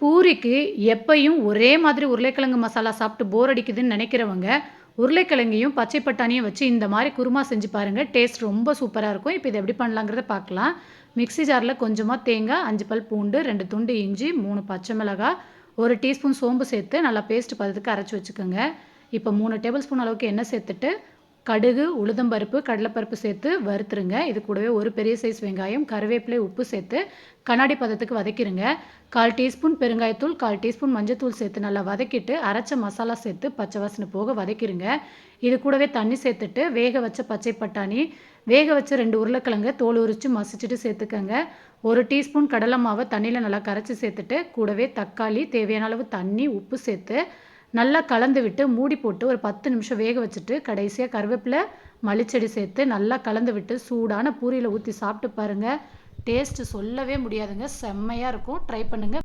பூரிக்கு எப்பயும் ஒரே மாதிரி உருளைக்கிழங்கு மசாலா சாப்பிட்டு போர் அடிக்குதுன்னு நினைக்கிறவங்க, உருளைக்கிழங்கையும், பச்சை பட்டாணியும் வச்சு இந்த மாரி குருமா செஞ்சு பாருங்க. டேஸ்ட் ரொம்ப சூப்பரா இருக்கும். இப்போ இத எப்படி பண்ணலாங்கிறத பார்க்கலாம். மிக்ஸி ஜார்ல கொஞ்சமா தேங்காய், 5 பல் பூண்டு, 2 துண்டு இஞ்சி, 3 பச்சை மிளகாய், 1 டீஸ்பூன் சோம்பு சேர்த்து நல்லா பேஸ்ட் பதத்துக்கு அரைச்சு வச்சுக்கோங்க. இப்போ 3 டேபிள் ஸ்பூன் அளவுக்கு எண்ணெய் சேர்த்துட்டு, கடுகு, உளுந்தம்பருப்பு, கடலைப்பருப்பு சேர்த்து வறுத்துருங்க. இது கூடவே ஒரு பெரிய சைஸ் வெங்காயம், கருவேப்பிலை, உப்பு சேர்த்து கண்ணாடி பதத்துக்கு வதக்கிருங்க. 1/4 டீஸ்பூன் பெருங்காயத்தூள், 1/4 டீஸ்பூன் மஞ்சத்தூள் சேர்த்து நல்லா வதக்கிட்டு, அரைச்ச மசாலா சேர்த்து பச்சை வாசனை போக வதக்கிருங்க. இது கூடவே தண்ணி சேர்த்துட்டு, வேக வச்ச பச்சை பட்டாணி, வேக வச்ச 2 உருளைக்கிழங்க தோல் உரித்து மசிச்சுட்டு சேர்த்துக்கங்க. 1 டீஸ்பூன் கடலை மாவை தண்ணியில் நல்லா கரைச்சி சேர்த்துட்டு, கூடவே தக்காளி, தேவையான அளவு தண்ணி, உப்பு சேர்த்து நல்லா கலந்து விட்டு மூடி போட்டு ஒரு 10 நிமிஷம் வேக வச்சுட்டு, கடைசியாக கருவேப்பிலை, மல்லிச்செடி சேர்த்து நல்லா கலந்து விட்டு சூடான பூரியில் ஊற்றி சாப்பிட்டு பாருங்கள். டேஸ்ட்டு சொல்லவே முடியாதுங்க. செம்மையாக இருக்கும். ட்ரை பண்ணுங்கள்.